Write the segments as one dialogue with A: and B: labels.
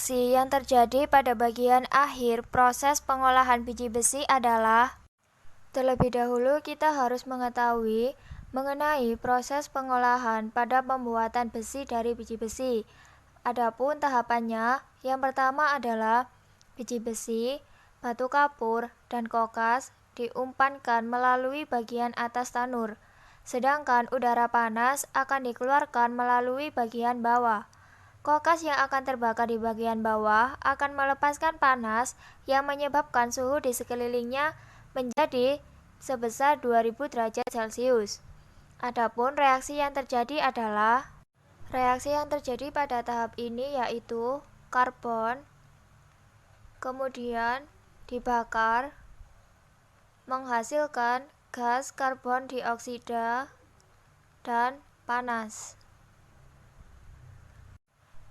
A: reaksi yang terjadi pada bagian akhir proses pengolahan biji besi adalah, terlebih dahulu kita harus mengetahui mengenai proses pengolahan pada pembuatan besi dari biji besi. Adapun tahapannya, yang pertama adalah biji besi, batu kapur, dan kokas diumpankan melalui bagian atas tanur, sedangkan udara panas akan dikeluarkan melalui bagian bawah. Kokas yang akan terbakar di bagian bawah akan melepaskan panas yang menyebabkan suhu di sekelilingnya menjadi sebesar 2000 derajat Celcius. Adapun reaksi yang terjadi adalah, reaksi yang terjadi pada tahap ini yaitu karbon kemudian dibakar menghasilkan gas karbon dioksida dan panas.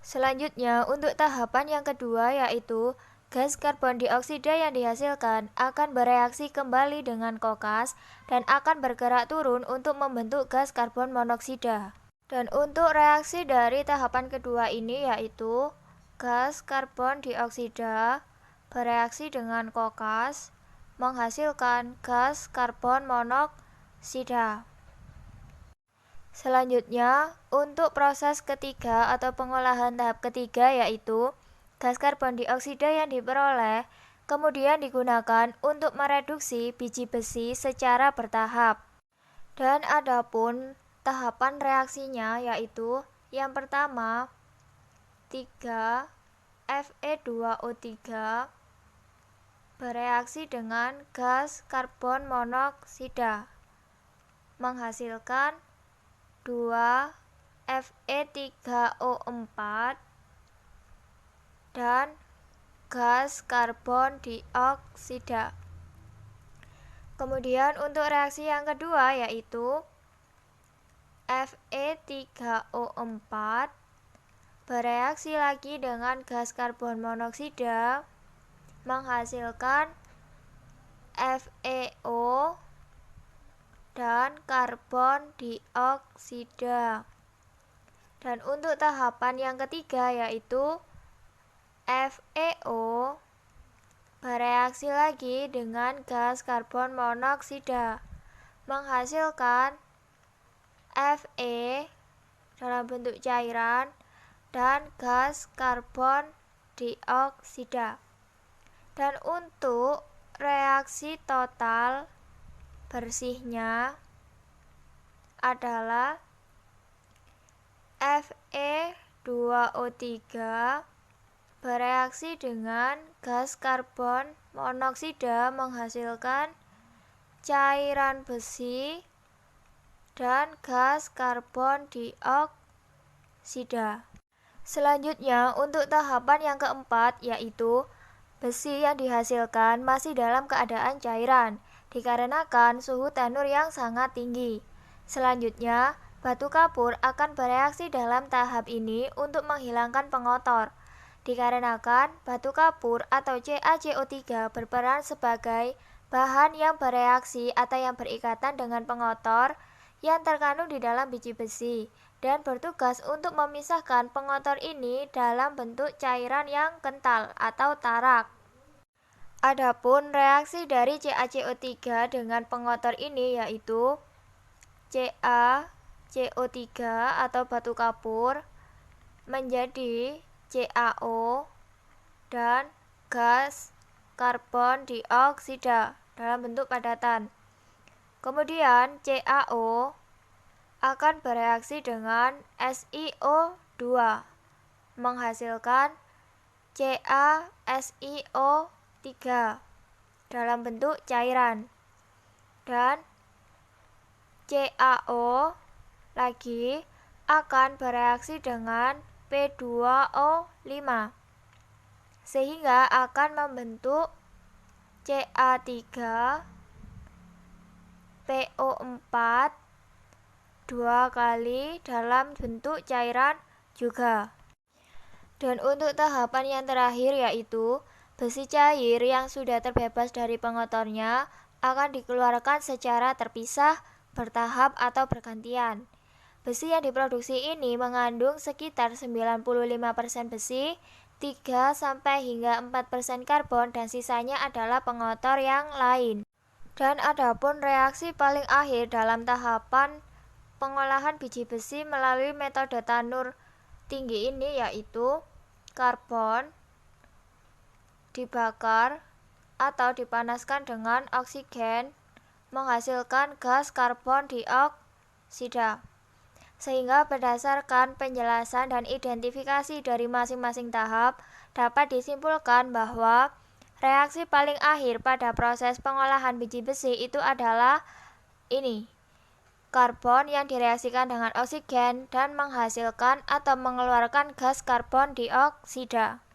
A: Selanjutnya, untuk tahapan yang kedua yaitu gas karbon dioksida yang dihasilkan akan bereaksi kembali dengan kokas dan akan bergerak turun untuk membentuk gas karbon monoksida. Dan untuk reaksi dari tahapan kedua ini yaitu gas karbon dioksida bereaksi dengan kokas menghasilkan gas karbon monoksida. Selanjutnya, untuk proses ketiga atau pengolahan tahap ketiga yaitu gas karbon dioksida yang diperoleh kemudian digunakan untuk mereduksi biji besi secara bertahap. Dan adapun tahapan reaksinya yaitu yang pertama 3Fe2O3 bereaksi dengan gas karbon monoksida menghasilkan 2Fe3O4 dan gas karbon dioksida. Kemudian untuk reaksi yang kedua yaitu Fe3O4 bereaksi lagi dengan gas karbon monoksida menghasilkan FeO dan karbon dioksida. Dan untuk tahapan yang ketiga yaitu FeO bereaksi lagi dengan gas karbon monoksida menghasilkan Fe dalam bentuk cairan dan gas karbon dioksida. Dan untuk reaksi total bersihnya adalah Fe2O3 bereaksi dengan gas karbon monoksida menghasilkan cairan besi dan gas karbon dioksida. Selanjutnya, untuk tahapan yang keempat yaitu besi yang dihasilkan masih dalam keadaan cairan dikarenakan suhu tanur yang sangat tinggi. Selanjutnya, batu kapur akan bereaksi dalam tahap ini untuk menghilangkan pengotor. Dikarenakan batu kapur atau CaCO3 berperan sebagai bahan yang bereaksi atau yang berikatan dengan pengotor yang terkandung di dalam biji besi dan bertugas untuk memisahkan pengotor ini dalam bentuk cairan yang kental atau tarak. Adapun reaksi dari CaCO3 dengan pengotor ini yaitu CaCO3 atau batu kapur menjadi CaO dan gas karbon dioksida dalam bentuk padatan. Kemudian CaO akan bereaksi dengan SiO2 menghasilkan CaSiO3 dalam bentuk cairan. Dan CaO lagi akan bereaksi dengan P2O5 sehingga akan membentuk Ca3PO4 dua kali dalam bentuk cairan juga. Dan untuk tahapan yang terakhir yaitu besi cair yang sudah terbebas dari pengotornya akan dikeluarkan secara terpisah, bertahap atau bergantian. Besi yang diproduksi ini mengandung sekitar 95% besi 3-4% karbon dan sisanya adalah pengotor yang lain. Dan adapun reaksi paling akhir dalam tahapan pengolahan biji besi melalui metode tanur tinggi ini yaitu karbon dibakar atau dipanaskan dengan oksigen menghasilkan gas karbon dioksida. Sehingga berdasarkan penjelasan dan identifikasi dari masing-masing tahap dapat disimpulkan bahwa reaksi paling akhir pada proses pengolahan biji besi itu adalah ini, karbon yang direaksikan dengan oksigen dan menghasilkan atau mengeluarkan gas karbon dioksida.